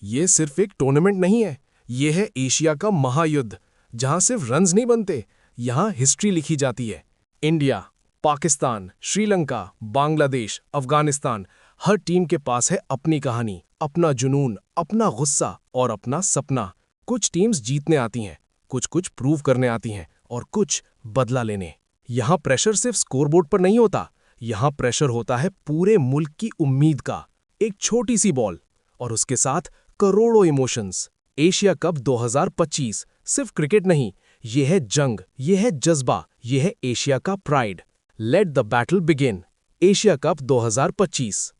ये सिर्फ एक टूर्नामेंट नहीं है, ये है एशिया का महायुद्ध, जहां सिर्फ रन्स नहीं बनते, यहां हिस्ट्री लिखी जाती है। इंडिया, पाकिस्तान, श्रीलंका, बांग्लादेश, अफगानिस्तान, हर टीम के पास है अपनी कहानी, अपना जुनून, अपना गुस्सा और अपना सपना। कुछ टीम्स जीतने आती हैं, कुछ प्रूव करने आती हैं और कुछ बदला लेने। यहाँ प्रेशर सिर्फ स्कोरबोर्ड पर नहीं होता, यहाँ प्रेशर होता है पूरे मुल्क की उम्मीद का। एक छोटी सी बॉल और उसके साथ करोड़ों इमोशंस। एशिया कप 2025 सिर्फ क्रिकेट नहीं, ये है जंग, ये है जज्बा, ये है एशिया का pride. Let the battle begin. Asia cup 2025।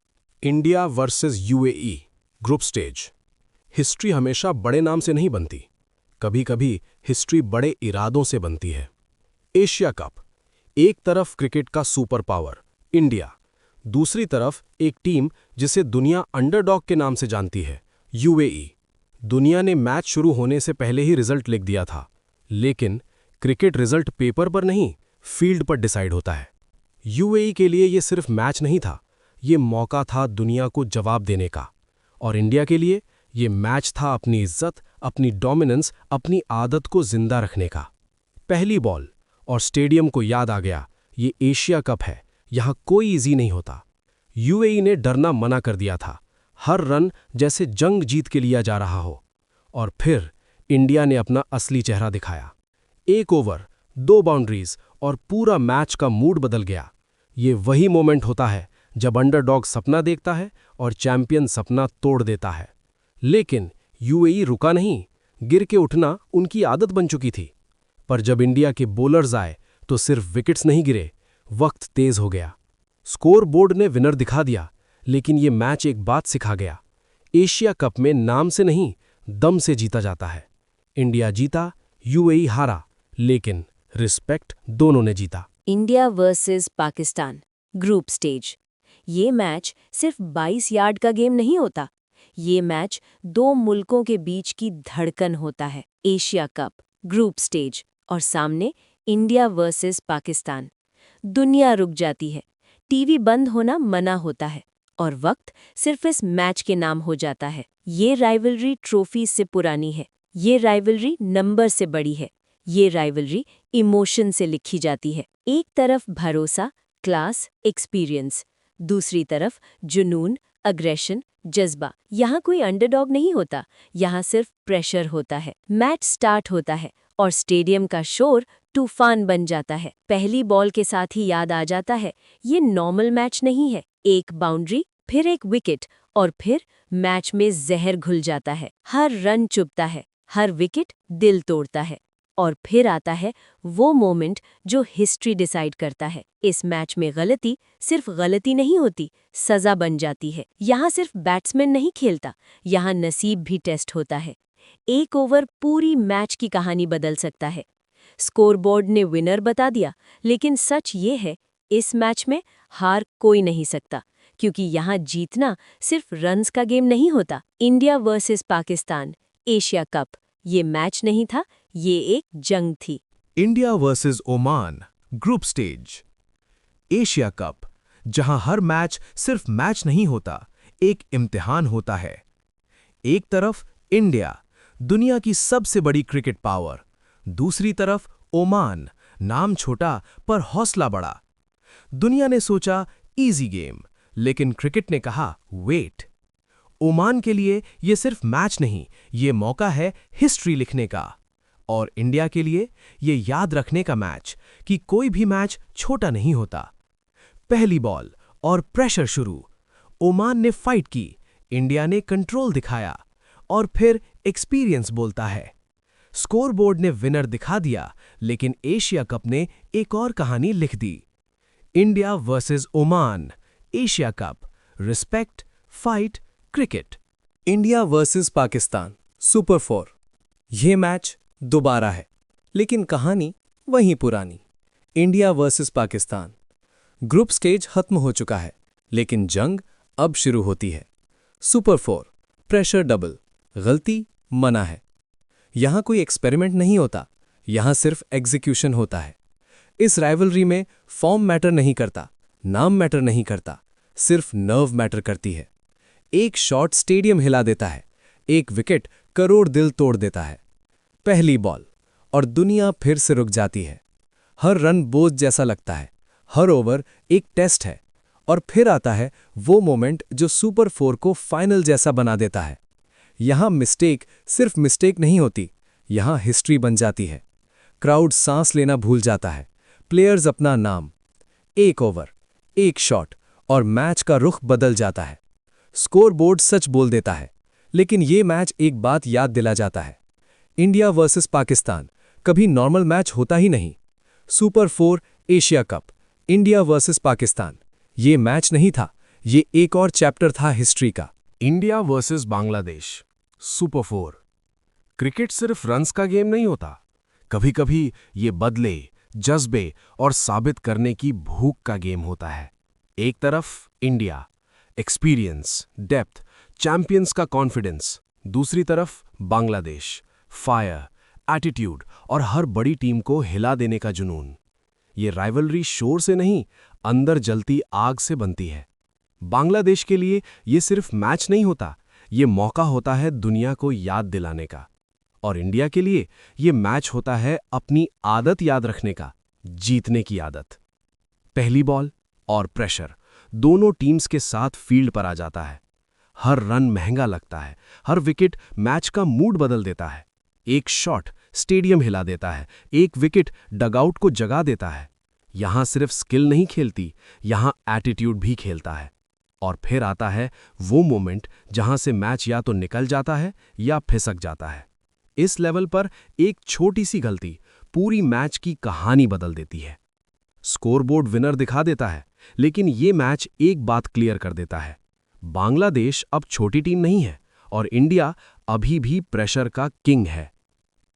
India versus UAE group stage. History हमेशा बड़े नाम से नहीं बनती, कभी कभी हिस्ट्री बड़े इरादों से बनती है। एशिया कप, एक तरफ क्रिकेट का सुपर पावर इंडिया, दूसरी तरफ एक टीम जिसे दुनिया अंडरडॉग के नाम से जानती है, यूएई। दुनिया ने मैच शुरू होने से पहले ही रिजल्ट लिख दिया था, लेकिन क्रिकेट रिजल्ट पेपर पर नहीं, फील्ड पर डिसाइड होता है। यूएई के लिए यह सिर्फ मैच नहीं था, ये मौका था दुनिया को जवाब देने का। और इंडिया के लिए ये मैच था अपनी इज्जत, अपनी डोमिनेंस, अपनी आदत को जिंदा रखने का। पहली बॉल और स्टेडियम को याद आ गया, ये एशिया कप है, यहां कोई इजी नहीं होता। यूएई ने डरना मना कर दिया था, हर रन जैसे जंग जीत के लिया जा रहा हो। और फिर इंडिया ने अपना असली चेहरा दिखाया। एक ओवर, 2 बाउंड्रीज और पूरा मैच का मूड बदल गया। ये वही मोमेंट होता है जब अंडरडॉग सपना देखता है और चैंपियन सपना तोड़ देता है। लेकिन यूएई रुका नहीं, गिर के उठना उनकी आदत बन चुकी थी। पर जब इंडिया के बॉलर्स आए तो सिर्फ विकेट्स नहीं गिरे, वक्त तेज हो गया। स्कोर बोर्ड ने विनर दिखा दिया, लेकिन ये मैच एक बात सिखा गया, एशिया कप में नाम से नहीं, दम से जीता जाता है। इंडिया जीता, यूएई हारा, लेकिन रिस्पेक्ट दोनों ने जीता। India versus Pakistan group stage. ये मैच सिर्फ 22 यार्ड का गेम नहीं होता, ये मैच 2 मुल्कों के बीच की धड़कन होता है। एशिया कप ग्रुप स्टेज और सामने इंडिया वर्सेस पाकिस्तान। दुनिया रुक जाती है, टीवी बंद होना मना होता है और वक्त सिर्फ इस मैच के नाम हो जाता है। ये राइवलरी ट्रॉफी से पुरानी है, ये राइवलरी नंबर से बड़ी है, ये राइवलरी इमोशन से लिखी जाती है। एक तरफ भरोसा, क्लास, एक्सपीरियंस, दूसरी तरफ जुनून, अग्रेशन, जज्बा। यहाँ कोई अंडरडॉग नहीं होता, यहाँ सिर्फ प्रेशर होता है। मैच स्टार्ट होता है और स्टेडियम का शोर तूफान बन जाता है। पहली बॉल के साथ ही याद आ जाता है, ये नॉर्मल मैच नहीं है। एक बाउंड्री, फिर एक विकेट और फिर मैच में जहर घुल जाता है। हर रन चुभता है, हर विकेट दिल तोड़ता है। और फिर आता है वो मोमेंट जो हिस्ट्री डिसाइड करता है। इस मैच में गलती सिर्फ गलती नहीं होती, सजा बन जाती है। यहाँ सिर्फ बैट्समैन नहीं खेलता, यहाँ नसीब भी टेस्ट होता है। एक ओवर पूरी मैच की कहानी बदल सकता है। स्कोरबोर्ड ने विनर बता दिया, लेकिन सच ये है, इस मैच में हार कोई नहीं सकता, क्योंकि यहाँ जीतना सिर्फ रन्स का गेम नहीं होता। India versus Pakistan Asia cup, ये मैच नहीं था, ये एक जंग थी। India versus Oman group stage. Asia cup, जहां हर मैच सिर्फ मैच नहीं होता, एक इम्तिहान होता है। एक तरफ इंडिया, दुनिया की सबसे बड़ी क्रिकेट पावर, दूसरी तरफ ओमान, नाम छोटा पर हौसला बड़ा। दुनिया ने सोचा इजी गेम, लेकिन क्रिकेट ने कहा वेट। ओमान के लिए ये सिर्फ मैच नहीं, ये मौका है हिस्ट्री लिखने का। और इंडिया के लिए ये याद रखने का मैच कि कोई भी मैच छोटा नहीं होता। पहली बॉल और प्रेशर शुरू। ओमान ने फाइट की, इंडिया ने कंट्रोल दिखाया और फिर एक्सपीरियंस बोलता है। स्कोरबोर्ड ने विनर दिखा दिया, लेकिन एशिया कप ने एक और कहानी लिख दी। India versus Oman Asia cup, respect, fight, cricket. India versus Pakistan super 4। ये मैच दोबारा है, लेकिन कहानी वहीं पुरानी। India versus Pakistan. Group stage खत्म हो चुका है, लेकिन जंग अब शुरू होती है। सुपर 4, प्रेशर डबल, गलती मना है। यहाँ कोई एक्सपेरिमेंट नहीं होता, यहाँ सिर्फ एग्जीक्यूशन होता है। इस राइवलरी में फॉर्म मैटर नहीं करता, नाम मैटर नहीं करता, सिर्फ नर्व मैटर करती है। एक शॉट स्टेडियम हिला देता है, एक विकेट करोड़ दिल तोड़ देता है। पहली बॉल और दुनिया फिर से रुक जाती है। हर रन बोझ जैसा लगता है, हर ओवर एक टेस्ट है। और फिर आता है वो मोमेंट जो सुपर 4 को फाइनल जैसा बना देता है। यहां मिस्टेक सिर्फ मिस्टेक नहीं होती, यहां हिस्ट्री बन जाती है। क्राउड सांस लेना भूल जाता है, प्लेयर्स अपना नाम। एक ओवर, एक शॉट और मैच का रुख बदल जाता है। स्कोरबोर्ड सच बोल देता है, लेकिन ये मैच एक बात याद दिला जाता है। इंडिया वर्सेस पाकिस्तान कभी नॉर्मल मैच होता ही नहीं। Super 4 Asia cup, India versus Pakistan, ये मैच नहीं था, ये एक और चैप्टर था हिस्ट्री का। India versus Bangladesh, super 4। Cricket सिर्फ रन्स का गेम नहीं होता, कभी कभी ये बदले, जज्बे और साबित करने की भूख का गेम होता है। एक तरफ इंडिया, एक्सपीरियंस, डेप्थ, चैंपियंस का कॉन्फिडेंस। दूसरी तरफ बांग्लादेश, फायर, एटीट्यूड और हर बड़ी टीम को हिला देने का जुनून। ये राइवलरी शोर से नहीं, अंदर जलती आग से बनती है। बांग्लादेश के लिए ये सिर्फ मैच नहीं होता, ये मौका होता है दुनिया को याद दिलाने का। और इंडिया के लिए ये मैच होता है अपनी आदत याद रखने का, जीतने की आदत। पहली बॉल और प्रेशर दोनों टीम्स के साथ फील्ड पर आ जाता है। हर रन महंगा लगता है, हर विकेट मैच का मूड बदल देता है। एक शॉट स्टेडियम हिला देता है, एक विकेट डगआउट को जगा देता है। यहां सिर्फ स्किल नहीं खेलती, यहां एटीट्यूड भी खेलता है। और फिर आता है वो मोमेंट जहां से मैच या तो निकल जाता है या फिसक जाता है। इस लेवल पर एक छोटी सी गलती पूरी मैच की कहानी बदल देती है। स्कोरबोर्ड विनर दिखा देता है, लेकिन ये मैच एक बात क्लियर कर देता है, बांग्लादेश अब छोटी टीम नहीं है और इंडिया अभी भी प्रेशर का किंग है।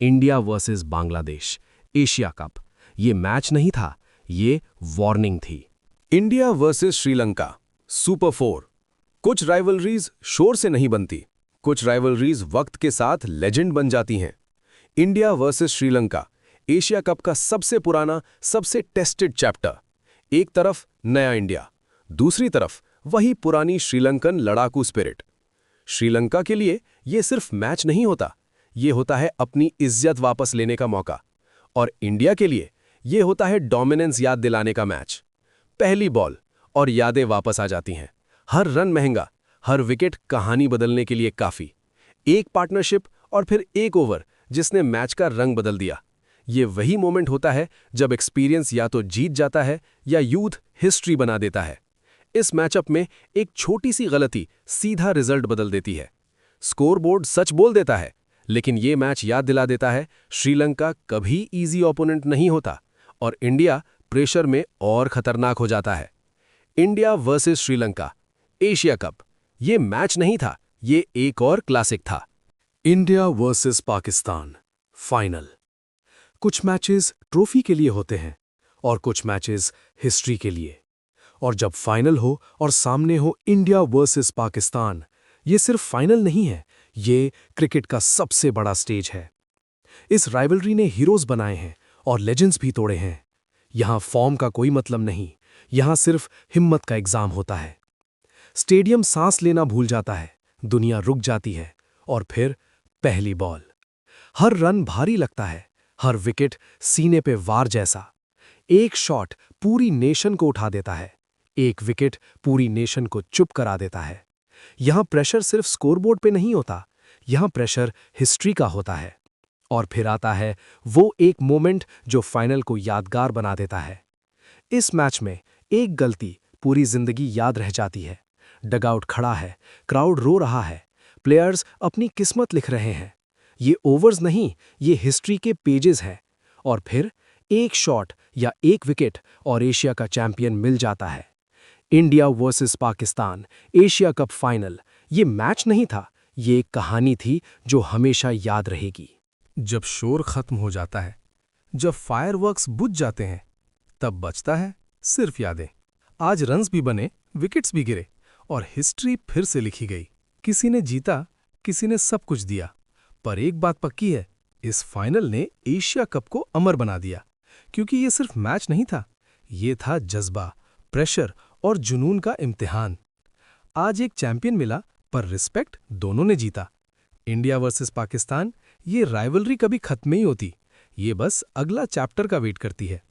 India versus Bangladesh, Asia cup, ये मैच नहीं था, ये वार्निंग थी। India versus Sri Lanka, super 4। कुछ राइवलरीज शोर से नहीं बनती, कुछ राइवलरीज वक्त के साथ लेजेंड बन जाती हैं। India versus Sri Lanka, Asia cup का सबसे पुराना, सबसे टेस्टेड चैप्टर। एक तरफ नया इंडिया, दूसरी तरफ वही पुरानी श्रीलंकन लड़ाकू स्पिरिट। श्रीलंका के लिए ये सिर्फ मैच नहीं होता, ये होता है अपनी इज्जत वापस लेने का मौका। और इंडिया के लिए ये होता है डोमिनेंस याद दिलाने का मैच। पहली बॉल और यादें वापस आ जाती हैं। हर रन महंगा, हर विकेट कहानी बदलने के लिए काफी। एक पार्टनरशिप और फिर एक ओवर जिसने मैच का रंग बदल दिया। ये वही मोमेंट होता है जब एक्सपीरियंस या तो जीत जाता है या यूथ हिस्ट्री बना देता है। इस मैचअप में एक छोटी सी गलती सीधा रिजल्ट बदल देती है। स्कोरबोर्ड सच बोल देता है, लेकिन ये मैच याद दिला देता है श्रीलंका कभी इजी ओपोनेंट नहीं होता और इंडिया प्रेशर में और खतरनाक हो जाता है। India versus Sri Lanka, Asia cup, ये मैच नहीं था, ये एक और क्लासिक था। India versus Pakistan, final. कुछ मैचेस ट्रॉफी के लिए होते हैं और कुछ मैचेस हिस्ट्री के लिए। और जब फाइनल हो और सामने हो इंडिया वर्सेस पाकिस्तान, ये सिर्फ फाइनल नहीं है, ये क्रिकेट का सबसे बड़ा स्टेज है। इस राइवलरी ने हीरोज बनाए हैं और लेजेंड्स भी तोड़े हैं। यहां फॉर्म का कोई मतलब नहीं, यहां सिर्फ हिम्मत का एग्जाम होता है। स्टेडियम सांस लेना भूल जाता है, दुनिया रुक जाती है और फिर पहली बॉल। हर रन भारी लगता है, हर विकेट सीने पे वार जैसा। एक शॉट पूरी नेशन को उठा देता है, एक विकेट पूरी नेशन को चुप करा देता है। यहां प्रेशर सिर्फ स्कोरबोर्ड पे नहीं होता, यहां प्रेशर हिस्ट्री का होता है। और फिर आता है वो एक मोमेंट जो फाइनल को यादगार बना देता है। इस मैच में एक गलती पूरी जिंदगी याद रह जाती है। डगआउट खड़ा है, क्राउड रो रहा है, प्लेयर्स अपनी किस्मत लिख रहे हैं। ये ओवर्स नहीं, ये हिस्ट्री के पेजेस हैं। और फिर एक शॉट या एक विकेट और एशिया का चैंपियन मिल जाता है। India versus Pakistan, Asia cup final, ये मैच नहीं था, ये एक कहानी थी जो हमेशा याद रहेगी। जब शोर खत्म हो जाता है, जब फायरवर्क्स बुझ जाते हैं, तब बचता है सिर्फ यादें। आज रन्स भी बने, विकेट्स भी गिरे और हिस्ट्री फिर से लिखी गई। किसी ने जीता, किसी ने सब कुछ दिया, पर एक बात पक्की है, इस फाइनल ने एशिया कप को अमर बना दिया। क्योंकि ये सिर्फ मैच नहीं था, ये था जज्बा, प्रेशर और जुनून का इम्तिहान। आज एक चैंपियन मिला, पर रिस्पेक्ट दोनों ने जीता। इंडिया वर्सेस पाकिस्तान, ये राइवलरी कभी खत्म नहीं होती, ये बस अगला चैप्टर का वेट करती है।